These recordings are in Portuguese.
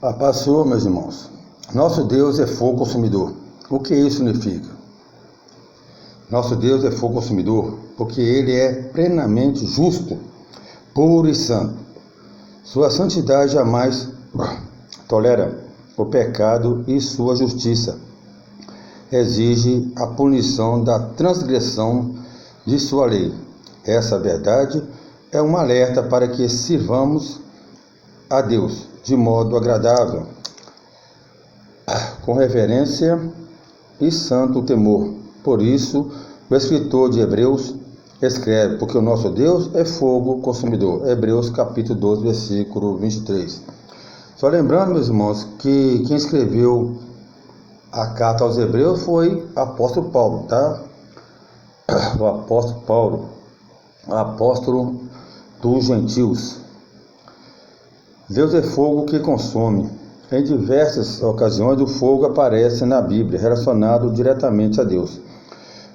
A paz sua, meus irmãos. Nosso Deus é fogo consumidor. O que isso significa? Nosso Deus é fogo consumidor porque Ele é plenamente justo, puro e santo. Sua santidade jamais tolera o pecado e sua justiça exige a punição da transgressão de sua lei. Essa verdade é um alerta para que sirvamos a Deus de modo agradável, com reverência e santo temor. Por isso, o escritor de Hebreus escreve, porque o nosso Deus é fogo consumidor. Hebreus capítulo 12, versículo 23. Só lembrando, meus irmãos, que quem escreveu a carta aos Hebreus foi o apóstolo Paulo, tá? O apóstolo Paulo, o apóstolo dos gentios. Deus é fogo que consome. Em diversas ocasiões, o fogo aparece na Bíblia, relacionado diretamente a Deus,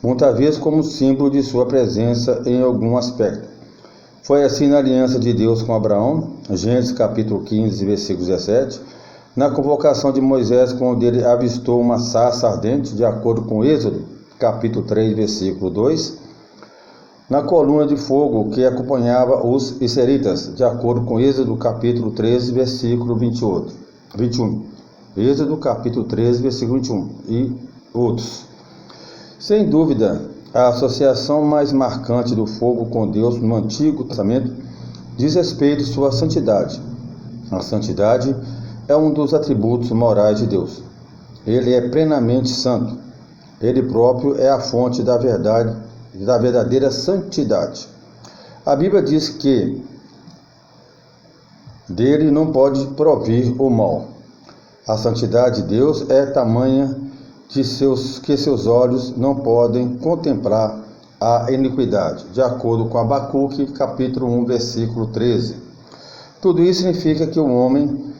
muitas vezes como símbolo de sua presença em algum aspecto. Foi assim na aliança de Deus com Abraão, Gênesis capítulo 15, versículo 17, na convocação de Moisés, quando ele avistou uma sarça ardente, de acordo com Êxodo, capítulo 3, versículo 2, na coluna de fogo que acompanhava os israelitas, de acordo com Êxodo capítulo 13, versículo 21. Êxodo capítulo 13, versículo 21 e outros. Sem dúvida, a associação mais marcante do fogo com Deus no Antigo Testamento diz respeito à sua santidade. A santidade é um dos atributos morais de Deus. Ele é plenamente santo. Ele próprio é a fonte da verdade, da verdadeira santidade. A Bíblia diz que dele não pode provir o mal. A santidade de Deus é tamanha que seus olhos não podem contemplar a iniquidade, de acordo com Abacuque, capítulo 1, versículo 13. Tudo isso significa que o homem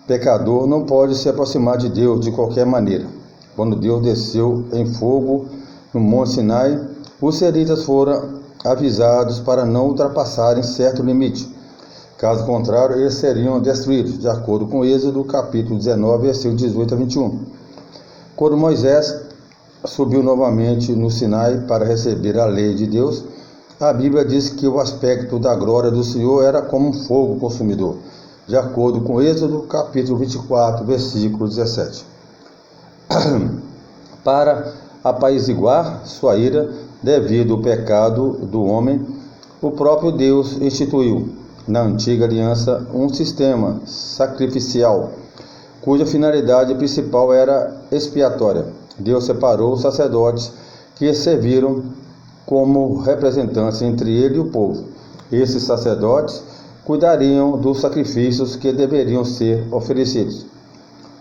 pecador não pode se aproximar de Deus de qualquer maneira. Quando Deus desceu em fogo no Monte Sinai, os israelitas foram avisados para não ultrapassarem certo limite. Caso contrário, eles seriam destruídos, de acordo com Êxodo, capítulo 19, versículo 18 a 21. Quando Moisés subiu novamente no Sinai para receber a lei de Deus, a Bíblia diz que o aspecto da glória do Senhor era como um fogo consumidor, de acordo com Êxodo, capítulo 24, versículo 17. Para apaziguar sua ira devido ao pecado do homem, o próprio Deus instituiu, na antiga aliança, um sistema sacrificial, cuja finalidade principal era expiatória. Deus separou os sacerdotes que serviram como representantes entre ele e o povo. Esses sacerdotes cuidariam dos sacrifícios que deveriam ser oferecidos.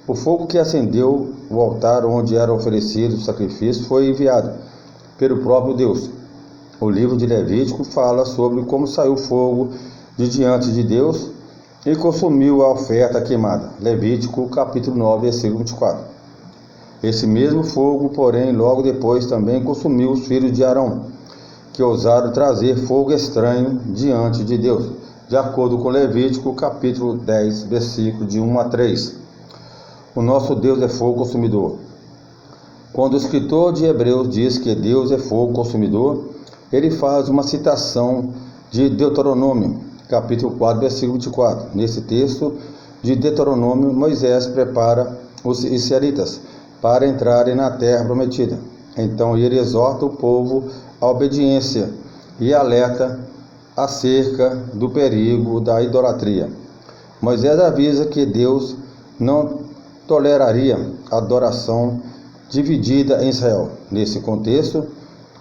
O fogo que acendeu o altar onde era oferecido o sacrifício foi enviado pelo próprio Deus. O livro de Levítico fala sobre como saiu o fogo de diante de Deus e consumiu a oferta queimada. Levítico capítulo 9, versículo 24. Esse mesmo fogo, porém, logo depois também consumiu os filhos de Arão, que ousaram trazer fogo estranho diante de Deus, de acordo com Levítico capítulo 10, versículo de 1 a 3. O nosso Deus é fogo consumidor. Quando o escritor de Hebreus diz que Deus é fogo consumidor, ele faz uma citação de Deuteronômio, capítulo 4, versículo 24. Nesse texto de Deuteronômio, Moisés prepara os israelitas para entrarem na terra prometida. Então ele exorta o povo à obediência e alerta acerca do perigo da idolatria. Moisés avisa que Deus não toleraria a adoração dividida em Israel. Nesse contexto,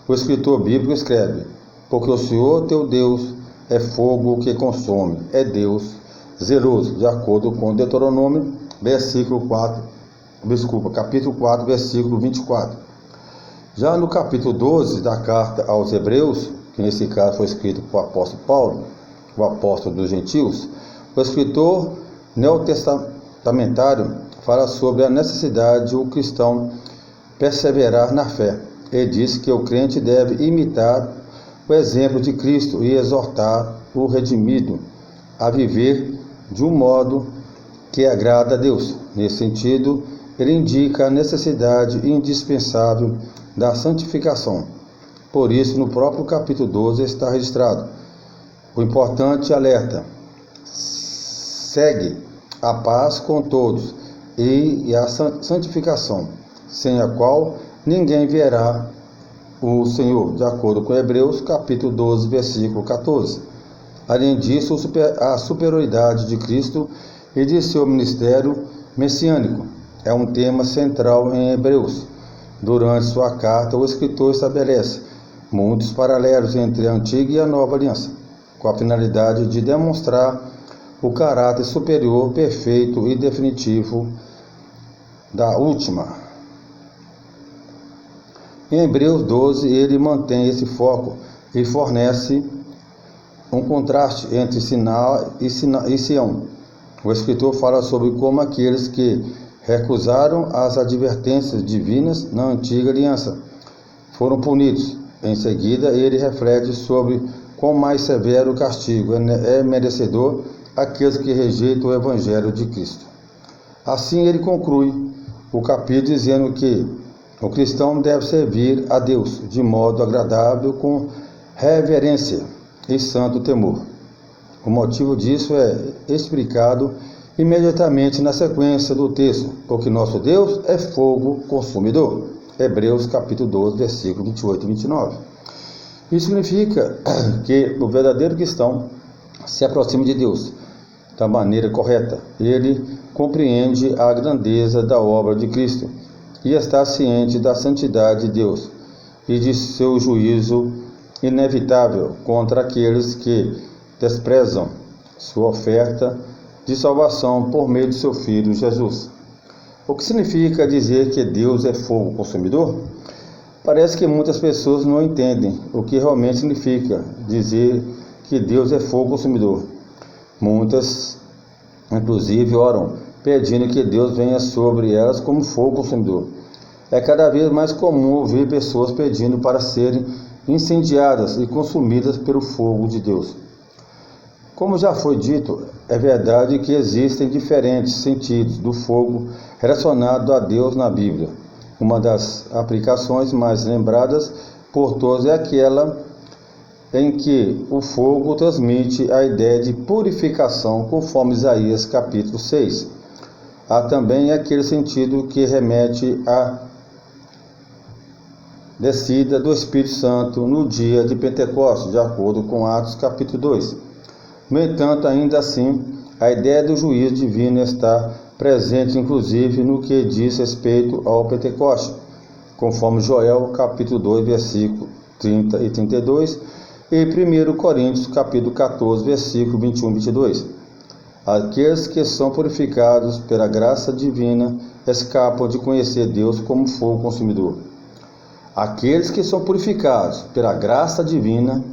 o escritor bíblico escreve: porque o Senhor teu Deus é fogo que consome, é Deus zeloso, de acordo com Deuteronômio, capítulo 4, versículo 24. Já no capítulo 12 da carta aos Hebreus, que nesse caso foi escrito por apóstolo Paulo, o apóstolo dos gentios, o escritor neotestamentário fala sobre a necessidade de o cristão perseverar na fé. Ele diz que o crente deve imitar o exemplo de Cristo e exortar o redimido a viver de um modo que agrada a Deus. Nesse sentido, ele indica a necessidade indispensável da santificação. Por isso, no próprio capítulo 12 está registrado o importante alerta: segue a paz com todos e a santificação, sem a qual ninguém verá o Senhor, de acordo com Hebreus capítulo 12, versículo 14. Além disso, a superioridade de Cristo e de seu ministério messiânico é um tema central em Hebreus. Durante sua carta, o escritor estabelece muitos paralelos entre a antiga e a nova aliança, com a finalidade de demonstrar o caráter superior, perfeito e definitivo da última. Em Hebreus 12, ele mantém esse foco e fornece um contraste entre Sinai e Sião. O escritor fala sobre como aqueles que recusaram as advertências divinas na antiga aliança foram punidos. Em seguida, ele reflete sobre quão mais severo castigo é merecedor aqueles que rejeitam o Evangelho de Cristo. Assim, ele conclui o capítulo dizendo que o cristão deve servir a Deus de modo agradável, com reverência e santo temor. O motivo disso é explicado imediatamente na sequência do texto, porque nosso Deus é fogo consumidor. Hebreus capítulo 12, versículo 28 e 29. Isso significa que o verdadeiro cristão se aproxima de Deus da maneira correta. Ele compreende a grandeza da obra de Cristo e está ciente da santidade de Deus e de seu juízo inevitável contra aqueles que desprezam sua oferta de salvação por meio de seu Filho Jesus. O que significa dizer que Deus é fogo consumidor? Parece que muitas pessoas não entendem o que realmente significa dizer que Deus é fogo consumidor. Muitas, inclusive, oram pedindo que Deus venha sobre elas como fogo consumidor. É cada vez mais comum ouvir pessoas pedindo para serem incendiadas e consumidas pelo fogo de Deus. Como já foi dito, é verdade que existem diferentes sentidos do fogo relacionado a Deus na Bíblia. Uma das aplicações mais lembradas por todos é aquela em que o fogo transmite a ideia de purificação, conforme Isaías capítulo 6. Há também aquele sentido que remete à descida do Espírito Santo no dia de Pentecostes, de acordo com Atos capítulo 2. No entanto, ainda assim, a ideia do juízo divino está presente inclusive no que diz respeito ao Pentecoste, conforme Joel capítulo 2, versículo 30 e 32, e 1 Coríntios capítulo 14, versículo 21 e 22. Aqueles que são purificados pela graça divina escapam de conhecer Deus como fogo consumidor. Aqueles que são purificados pela graça divina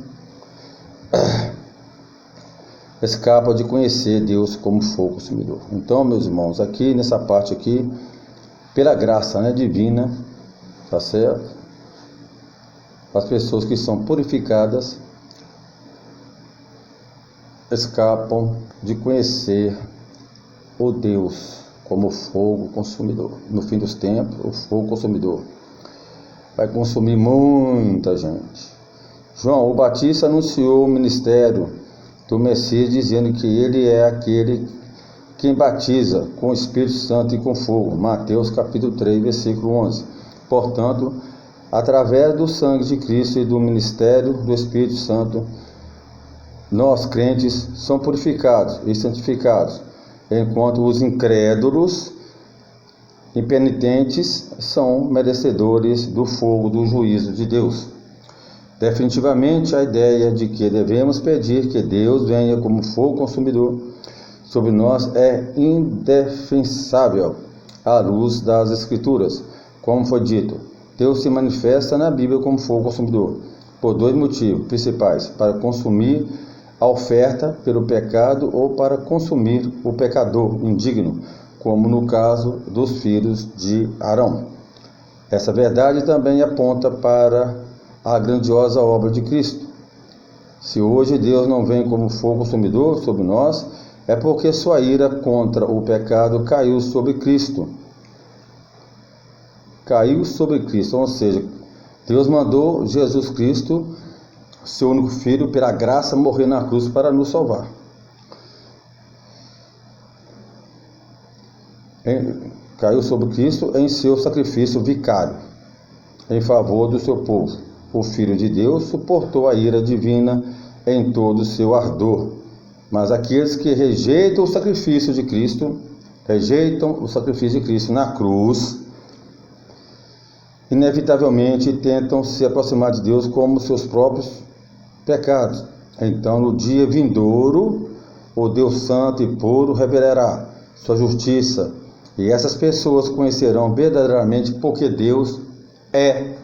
escapam de conhecer Deus como fogo consumidor. Então, meus irmãos, aqui nessa parte aqui, pela graça divina, tá certo? As pessoas que são purificadas escapam de conhecer o Deus como fogo consumidor. No fim dos tempos, o fogo consumidor vai consumir muita gente. João o Batista anunciou o ministério do Messias, dizendo que ele é aquele quem batiza com o Espírito Santo e com fogo. Mateus capítulo 3, versículo 11. Portanto, através do sangue de Cristo e do ministério do Espírito Santo, nós, crentes, somos purificados e santificados, enquanto os incrédulos, impenitentes, são merecedores do fogo do juízo de Deus. Definitivamente, a ideia de que devemos pedir que Deus venha como fogo consumidor sobre nós é indefensável à luz das Escrituras. Como foi dito, Deus se manifesta na Bíblia como fogo consumidor, por dois motivos principais: para consumir a oferta pelo pecado ou para consumir o pecador indigno, como no caso dos filhos de Arão. Essa verdade também aponta para a grandiosa obra de Cristo. Se hoje Deus não vem como fogo consumidor sobre nós, é porque sua ira contra o pecado caiu sobre Cristo. Caiu sobre Cristo, ou seja, Deus mandou Jesus Cristo, seu único filho, pela graça, morrer na cruz para nos salvar. Caiu sobre Cristo em seu sacrifício vicário, em favor do seu povo. O Filho de Deus suportou a ira divina em todo o seu ardor. Mas aqueles que rejeitam o sacrifício de Cristo na cruz, inevitavelmente tentam se aproximar de Deus como seus próprios pecados. Então, no dia vindouro, o Deus Santo e puro revelará sua justiça, e essas pessoas conhecerão verdadeiramente porque Deus é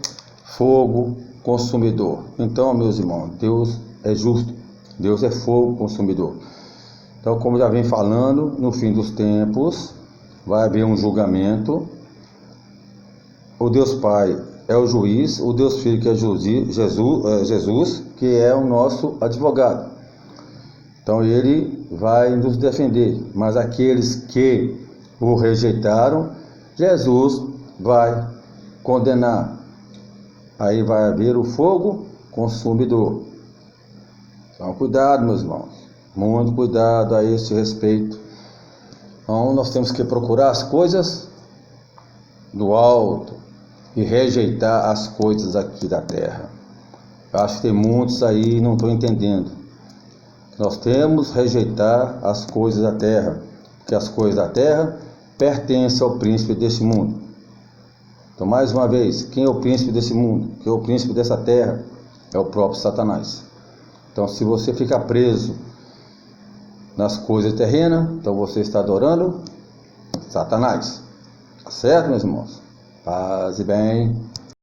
fogo consumidor. Então, meus irmãos, Deus é justo, Deus é fogo consumidor. Então, como já vem falando, no fim dos tempos vai haver um julgamento. O Deus Pai é o juiz, o Deus Filho, que é Jesus, que é o nosso advogado. Então ele vai nos defender, mas aqueles que o rejeitaram, Jesus vai condenar. Aí vai haver o fogo consumidor. Então cuidado, meus irmãos, muito cuidado a esse respeito. Então nós temos que procurar as coisas do alto e rejeitar as coisas aqui da terra. Eu acho que tem muitos aí não estão entendendo. Nós temos que rejeitar as coisas da terra, porque as coisas da terra pertencem ao príncipe desse mundo. Então, mais uma vez, quem é o príncipe desse mundo? Quem é o príncipe dessa terra? É o próprio Satanás. Então, se você ficar preso nas coisas terrenas, então você está adorando Satanás. Tá certo, meus irmãos? Paz e bem.